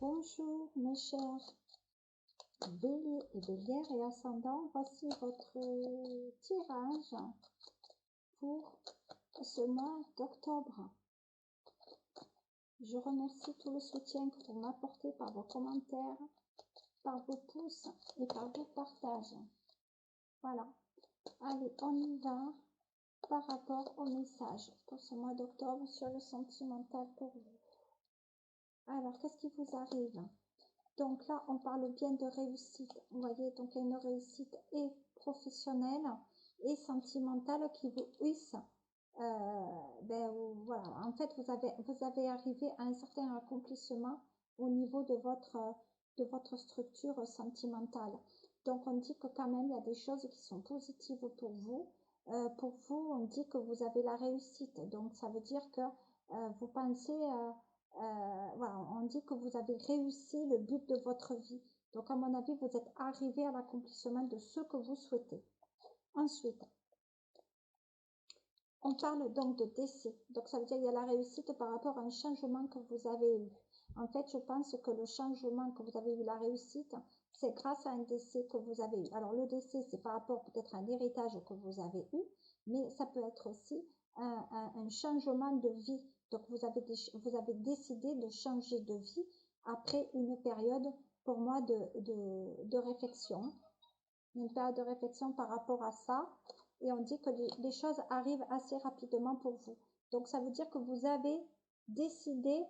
Bonjour mes chers béliers et bélières et ascendants, voici votre tirage pour ce mois d'octobre. Je remercie tout le soutien que vous m'apportez par vos commentaires, par vos pouces et par vos partages. Voilà, allez, on y va par rapport au message pour ce mois d'octobre sur le sentimental pour vous. Alors, qu'est-ce qui vous arrive? Donc là, on parle bien de réussite. Vous voyez, donc il y a une réussite et professionnelle et sentimentale qui vous hisse. Voilà. En fait, vous avez arrivé à un certain accomplissement au niveau de votre structure sentimentale. Donc, on dit que quand même, il y a des choses qui sont positives pour vous. Pour vous, on dit que vous avez la réussite. Donc, ça veut dire que vous pensez... voilà, on dit que vous avez réussi le but de votre vie. Donc, à mon avis, vous êtes arrivé à l'accomplissement de ce que vous souhaitez. Ensuite, on parle donc de décès. Donc, ça veut dire qu'il y a la réussite par rapport à un changement que vous avez eu. En fait, je pense que le changement que vous avez eu, la réussite, c'est grâce à un décès que vous avez eu. Alors, le décès, c'est par rapport peut-être à un héritage que vous avez eu, mais ça peut être aussi un changement de vie. Donc, vous avez décidé de changer de vie après une période, pour moi, de réflexion. Une période de réflexion par rapport à ça. Et on dit que les choses arrivent assez rapidement pour vous. Donc, ça veut dire que vous avez décidé...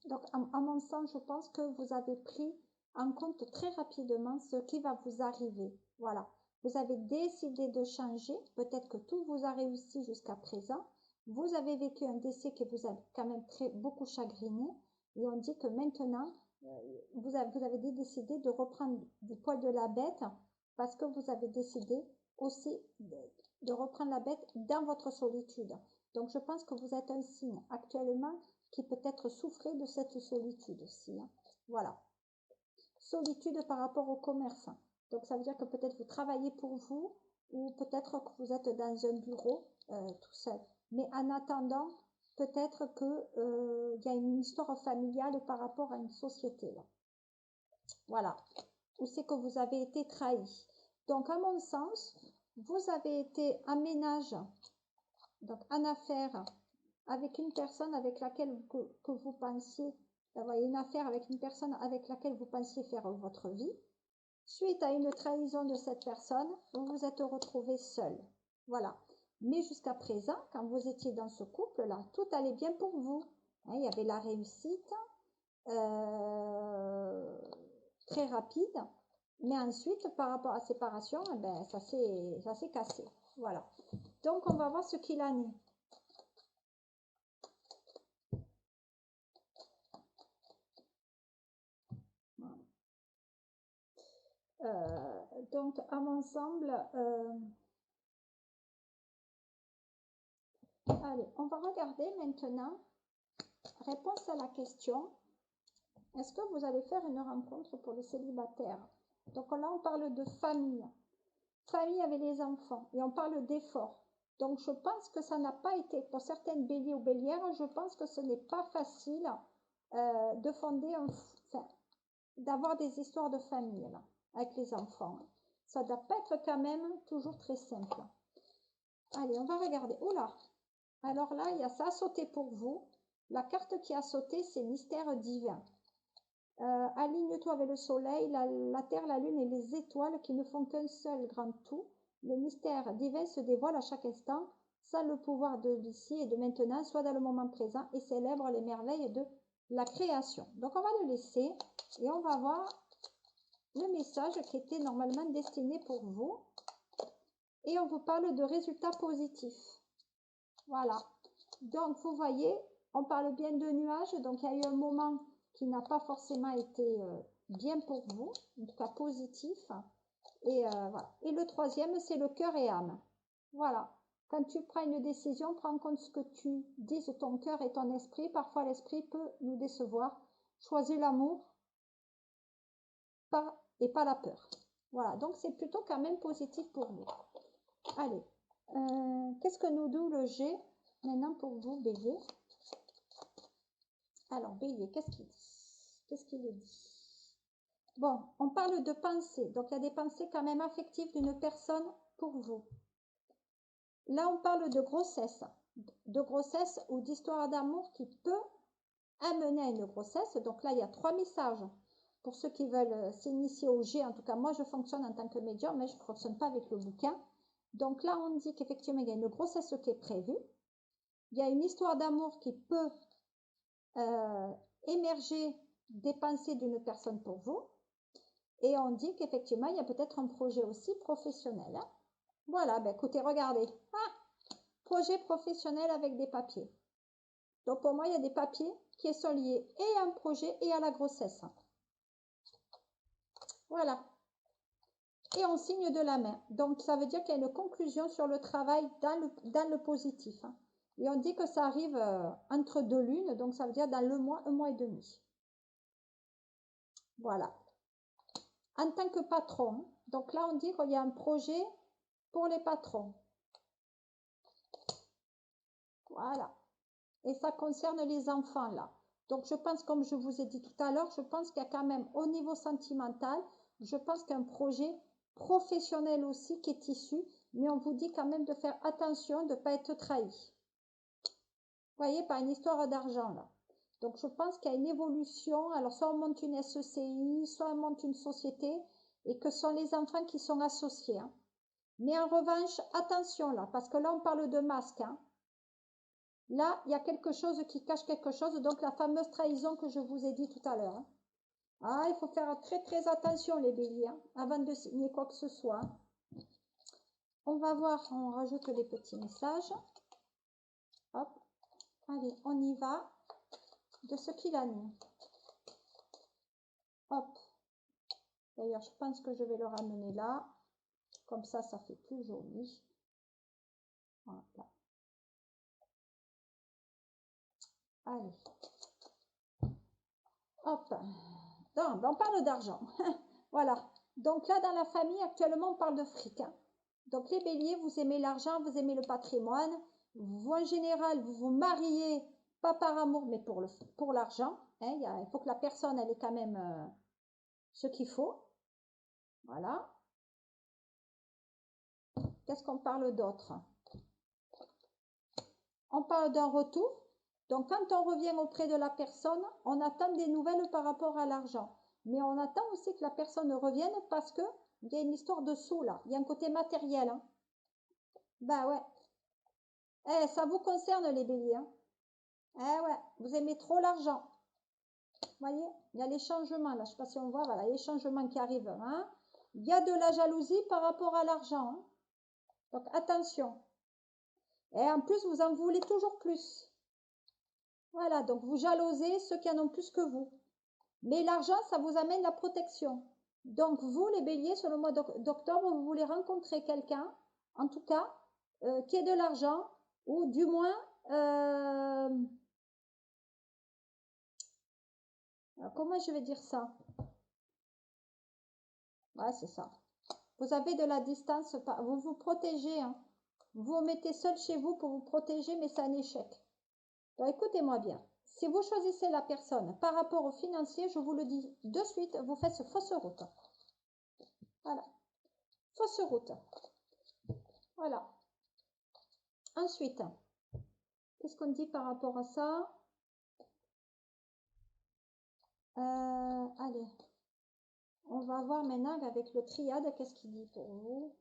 donc, à mon sens, je pense que vous avez pris en compte très rapidement ce qui va vous arriver. Voilà. Vous avez décidé de changer. Peut-être que tout vous a réussi jusqu'à présent. Vous avez vécu un décès qui vous a quand même beaucoup chagriné. Et on dit que maintenant, vous avez décidé de reprendre du poil de la bête parce que vous avez décidé aussi de reprendre la bête dans votre solitude. Donc, je pense que vous êtes un signe actuellement qui peut-être souffrez de cette solitude aussi. Hein. Voilà. Solitude par rapport au commerce. Donc, ça veut dire que peut-être vous travaillez pour vous ou peut-être que vous êtes dans un bureau tout seul. Mais en attendant, peut-être qu'il y a une histoire familiale par rapport à une société. Là. Voilà. Ou c'est que vous avez été trahi. Donc, à mon sens, vous avez été en ménage, donc en affaires, avec une personne avec laquelle que vous pensiez, une affaire avec une personne avec laquelle vous pensiez faire votre vie. Suite à une trahison de cette personne, vous vous êtes retrouvé seul. Voilà. Mais jusqu'à présent, quand vous étiez dans ce couple-là, tout allait bien pour vous. Hein, il y avait la réussite très rapide. Mais ensuite, par rapport à la séparation, eh ben, ça s'est cassé. Voilà. Donc, on va voir ce qu'il en est. Donc, à mon semble, allez, on va regarder maintenant, réponse à la question, est-ce que vous allez faire une rencontre pour les célibataires? Donc là, on parle de famille, famille avec les enfants, et on parle d'efforts. Donc, je pense que ça n'a pas été, pour certaines béliers ou bélières, je pense que ce n'est pas facile de fonder, d'avoir des histoires de famille, là, avec les enfants. Ça ne doit pas être quand même toujours très simple. Allez, on va regarder. Oula! Alors là, ça a sauté pour vous. La carte qui a sauté, c'est mystère divin. Aligne-toi avec le soleil, la terre, la lune et les étoiles qui ne font qu'un seul grand tout. Le mystère divin se dévoile à chaque instant, sans le pouvoir de l'ici et de maintenant, soit dans le moment présent et célèbre les merveilles de la création. Donc, on va le laisser et on va voir le message qui était normalement destiné pour vous. Et on vous parle de résultats positifs. Voilà. Donc, vous voyez, on parle bien de nuages. Donc, il y a eu un moment qui n'a pas forcément été bien pour vous, en tout cas positif. Et voilà. Et le troisième, c'est le cœur et âme. Voilà. Quand tu prends une décision, prends en compte ce que tu dis, ton cœur et ton esprit. Parfois, l'esprit peut nous décevoir. Choisis l'amour et pas la peur. Voilà. Donc, c'est plutôt quand même positif pour vous. Allez. Qu'est-ce que nous dit le G maintenant pour vous, bélier? Alors, Bélier, qu'est-ce qu'il dit? Qu'est-ce qu'il est dit? Bon, on parle de pensée. Donc, il y a des pensées quand même affectives d'une personne pour vous. Là, on parle de grossesse. De grossesse ou d'histoire d'amour qui peut amener à une grossesse. Donc là, il y a 3 messages pour ceux qui veulent s'initier au G. En tout cas, moi, je fonctionne en tant que médium, mais je ne fonctionne pas avec le bouquin. Donc là, on dit qu'effectivement, il y a une grossesse qui est prévue. Il y a une histoire d'amour qui peut émerger des pensées d'une personne pour vous. Et on dit qu'effectivement, il y a peut-être un projet aussi professionnel. Hein. Voilà, ben écoutez, regardez. Ah, projet professionnel avec des papiers. Donc pour moi, il y a des papiers qui sont liés et à un projet et à la grossesse. Voilà. Et on signe de la main. Donc ça veut dire qu'il y a une conclusion sur le travail dans le positif. Hein. Et on dit que ça arrive entre 2 lunes, donc ça veut dire dans le mois, 1 mois et demi. Voilà. En tant que patron, donc là on dit qu'il y a un projet pour les patrons. Voilà. Et ça concerne les enfants là. Donc je pense, comme je vous ai dit tout à l'heure, je pense qu'il y a quand même au niveau sentimental, je pense qu'un projet professionnel aussi qui est issu, mais on vous dit quand même de faire attention, de ne pas être trahi. Vous voyez, pas une histoire d'argent là. Donc je pense qu'il y a une évolution, alors soit on monte une SECI, soit on monte une société, et que ce sont les enfants qui sont associés. Hein. Mais en revanche, attention là, parce que là on parle de masque. Hein. Là, il y a quelque chose qui cache quelque chose, donc la fameuse trahison que je vous ai dit tout à l'heure. Hein. Ah, il faut faire très très attention les béliers, hein, avant de signer quoi que ce soit. On va voir, on rajoute les petits messages. Hop, allez, on y va. De ce qu'il en est. Hop. D'ailleurs, je pense que je vais le ramener là. Comme ça fait plus joli. Voilà. Allez. Hop. Donc, on parle d'argent. Voilà. Donc là, dans la famille, actuellement, on parle de fric. Hein. Donc les béliers, vous aimez l'argent, vous aimez le patrimoine. Vous, en général, vous vous mariez, pas par amour, mais pour l'argent. Hein. Il faut que la personne, elle ait quand même ce qu'il faut. Voilà. Qu'est-ce qu'on parle d'autre? On parle d'un retour. Donc, quand on revient auprès de la personne, on attend des nouvelles par rapport à l'argent. Mais on attend aussi que la personne revienne parce qu'il y a une histoire de sous là. Il y a un côté matériel. Hein. Ben ouais. Eh, ça vous concerne les béliers. Hein. Eh ouais, vous aimez trop l'argent. Vous voyez, il y a les changements là. Je ne sais pas si on voit, voilà, les changements qui arrivent. Hein. Il y a de la jalousie par rapport à l'argent. Hein. Donc, attention. Et en plus, vous en voulez toujours plus. Voilà, donc vous jalousez ceux qui en ont plus que vous. Mais l'argent, ça vous amène la protection. Donc vous, les béliers, sur le mois d'octobre, vous voulez rencontrer quelqu'un, en tout cas, qui ait de l'argent, ou du moins, comment je vais dire ça? Ouais, c'est ça. Vous avez de la distance, vous vous protégez. Hein. Vous vous mettez seul chez vous pour vous protéger, mais c'est un échec. Donc écoutez-moi bien. Si vous choisissez la personne par rapport au financier, je vous le dis de suite, vous faites fausse route. Voilà. Fausse route. Voilà. Ensuite, qu'est-ce qu'on dit par rapport à ça? Allez. On va voir maintenant avec le triade, qu'est-ce qu'il dit pour vous?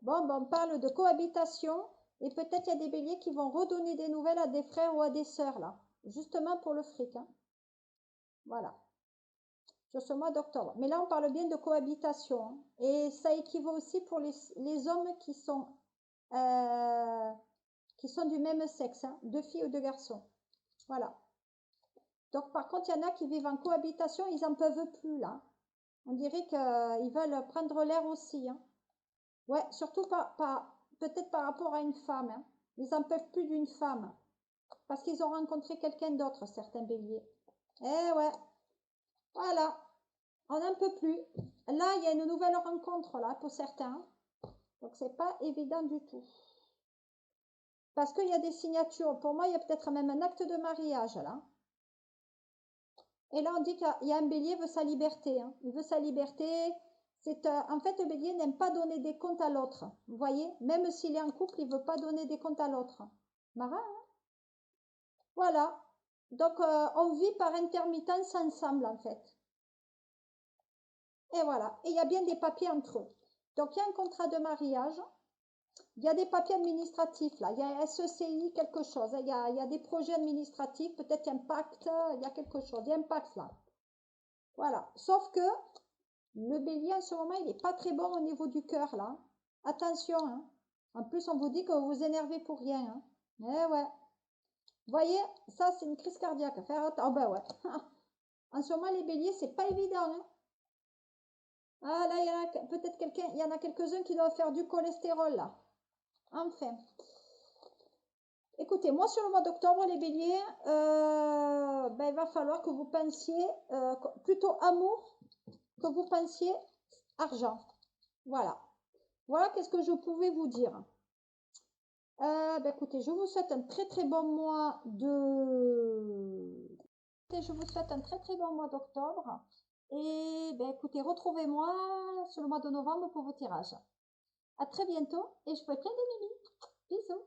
Bon, on parle de cohabitation. Et peut-être il y a des béliers qui vont redonner des nouvelles à des frères ou à des sœurs, là. Justement pour le fric. Hein. Voilà. Sur ce mois d'octobre. Mais là, on parle bien de cohabitation. Hein. Et ça équivaut aussi pour les hommes qui sont du même sexe. Hein, de filles ou de garçons. Voilà. Donc, par contre, il y en a qui vivent en cohabitation, ils n'en peuvent plus, là. On dirait qu'ils veulent prendre l'air aussi. Hein. Ouais, surtout peut-être par rapport à une femme. Hein. Ils n'en peuvent plus d'une femme. Parce qu'ils ont rencontré quelqu'un d'autre, certains béliers. Eh ouais. Voilà. On n'en peut plus. Là, il y a une nouvelle rencontre, là, pour certains. Donc, c'est pas évident du tout. Parce qu'il y a des signatures. Pour moi, il y a peut-être même un acte de mariage, là. Et là, on dit qu'il y a un bélier qui veut sa liberté. Hein. Il veut sa liberté. En fait, le bélier n'aime pas donner des comptes à l'autre. Vous voyez? Même s'il est en couple, il ne veut pas donner des comptes à l'autre. Marrant, hein? Voilà. Donc, on vit par intermittence ensemble, en fait. Et voilà. Et il y a bien des papiers entre eux. Donc, il y a un contrat de mariage. Il y a des papiers administratifs, là. Il y a SECI, quelque chose. Il y a des projets administratifs. Peut-être un pacte. Il y a quelque chose. Il y a un pacte, là. Voilà. Sauf que le bélier, en ce moment, il n'est pas très bon au niveau du cœur, là. Attention, hein. En plus, on vous dit que vous vous énervez pour rien, hein. Eh ouais. Vous voyez, ça, c'est une crise cardiaque. Faire attention. Oh, ben ouais. En ce moment, les béliers, c'est pas évident, hein. Ah, là, il y en a peut-être quelqu'un, il y en a quelques-uns qui doivent faire du cholestérol, là. Enfin. Écoutez, moi, sur le mois d'octobre, les béliers, ben, il va falloir que vous pensiez plutôt amour que vous pensiez argent. Voilà. Voilà qu'est-ce que je pouvais vous dire. Ben, écoutez, je vous souhaite un très très bon mois de... Je vous souhaite un très très bon mois d'octobre. Et ben, écoutez, retrouvez-moi sur le mois de novembre pour vos tirages. À très bientôt et je vous fais plein de mimi. Bisous.